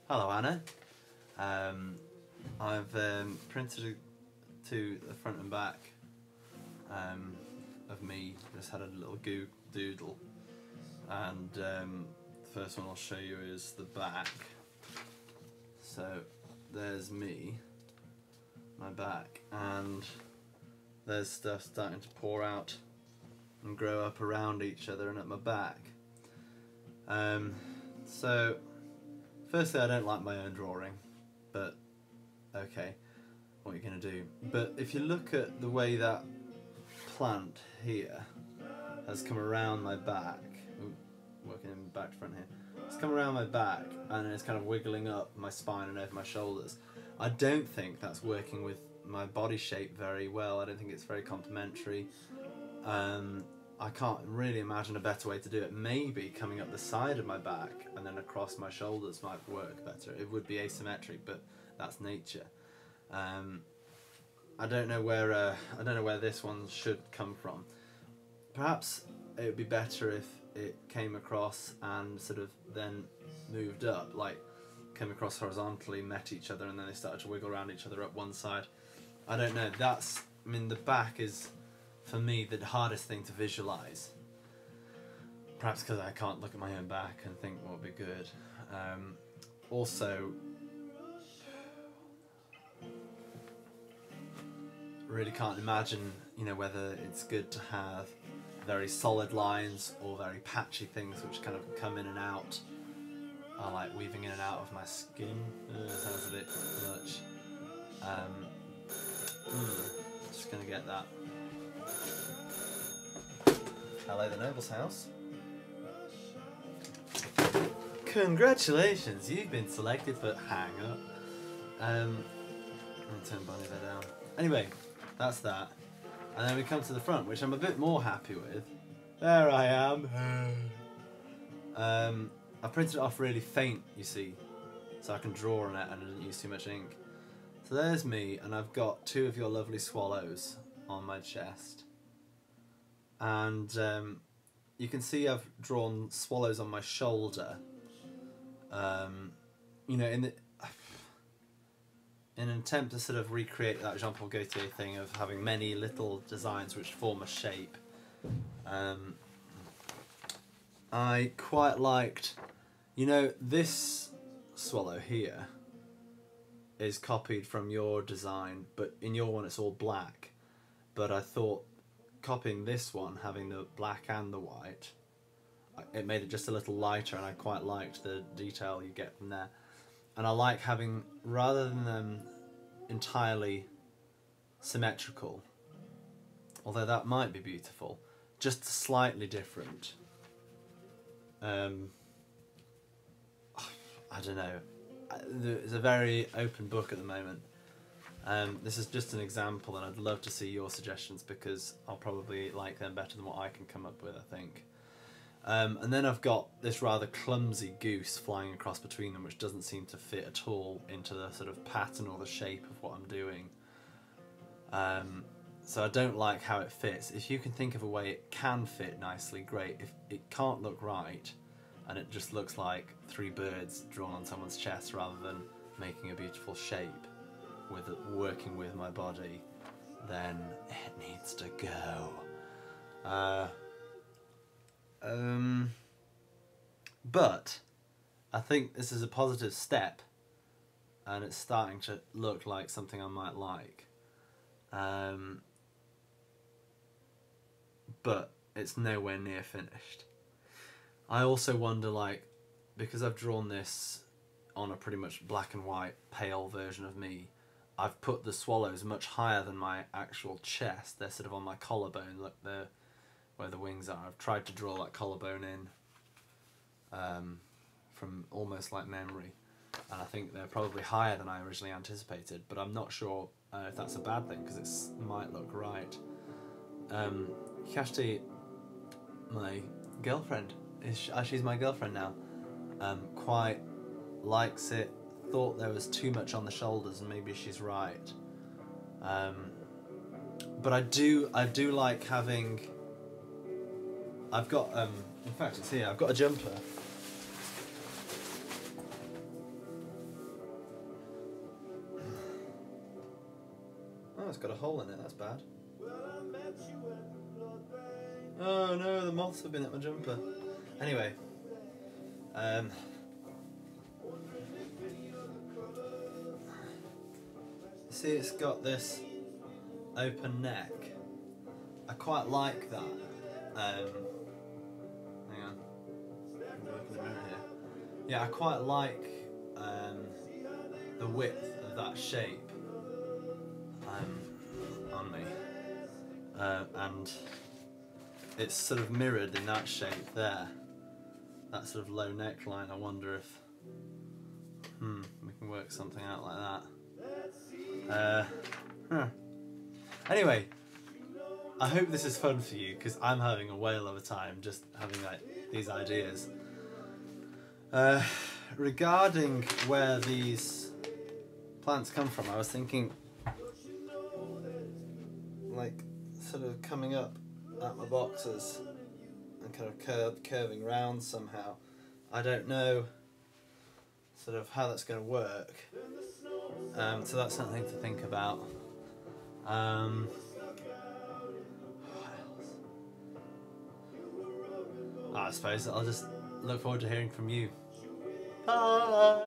Hello, Anna. I've printed to the front and back of me. Just had a little doodle, and the first one I'll show you is the back. So there's me, my back, and there's stuff starting to pour out and grow up around each other and at my back. So firstly, I don't like my own drawing, but okay, what are you going to do? But if you look at the way that plant here has come around my back, working in back to front here, it's come around my back and it's kind of wiggling up my spine and over my shoulders. I don't think that's working with my body shape very well. I don't think it's very complementary. I can't really imagine a better way to do it. Maybe coming up the side of my back and then across my shoulders might work better. It would be asymmetric, but that's nature. I don't know where this one should come from. Perhaps it would be better if it came across and sort of then moved up, like came across horizontally, met each other, and then they started to wiggle around each other up one side. I don't know. I mean, the back is, for me, the hardest thing to visualise. Perhaps because I can't look at my own back and think what would be good. Also, really can't imagine, whether it's good to have very solid lines or very patchy things which kind of come in and out. I like weaving in and out of my skin. Sounds a bit much. Just gonna get that. Hello, the Noble's house. Congratulations, you've been selected for Hang Up. I'm gonna turn Bonnie there down. Anyway, that's that. And then we come to the front, which I'm a bit more happy with. There I am. I printed it off really faint, you see, so I can draw on it and I didn't use too much ink. So there's me, and I've got two of your lovely swallows on my chest. And you can see I've drawn swallows on my shoulder. In an attempt to sort of recreate that Jean-Paul Gaultier thing of having many little designs which form a shape. I quite liked, this swallow here is copied from your design, but in your one it's all black. But I thought copying this one, having the black and the white, it made it just a little lighter, and I quite liked the detail you get from there. And I like having, rather than them entirely symmetrical, although that might be beautiful, just slightly different. I don't know. It's a very open book at the moment. This is just an example, and I'd love to see your suggestions because I'll probably like them better than what I can come up with, I think. And then I've got this rather clumsy goose flying across between them, which doesn't seem to fit at all into the sort of pattern or the shape of what I'm doing. So I don't like how it fits. If you can think of a way it can fit nicely, great. If it can't look right, and it just looks like three birds drawn on someone's chest rather than making a beautiful shape with working with my body, then it needs to go. But I think this is a positive step, and it's starting to look like something I might like. But it's nowhere near finished. I also wonder, because I've drawn this on a pretty much black and white pale version of me, I've put the swallows much higher than my actual chest. They're sort of on my collarbone, look there, where the wings are. I've tried to draw that collarbone in from almost like memory, and I think they're probably higher than I originally anticipated, but I'm not sure if that's a bad thing, because it might look right. Kashti, my girlfriend, she's my girlfriend now, quite likes it, thought there was too much on the shoulders, and maybe she's right. But I do like having, I've got, in fact it's here, I've got a jumper Oh, it's got a hole in it, that's bad. Oh no, the moths have been at my jumper. Anyway, see, it's got this open neck. I quite like that. Hang on. Look in the mirror here. Yeah, I quite like the width of that shape on me. And it's sort of mirrored in that shape there. That sort of low neckline. I wonder if we can work something out like that. Anyway, I hope this is fun for you, because I'm having a whale of a time just having like these ideas. Regarding where these plants come from, I was thinking like sort of coming up at my boxes and kind of curving round somehow. I don't know sort of how that's going to work, so that's something to think about. What else? I suppose I'll just look forward to hearing from you. Bye!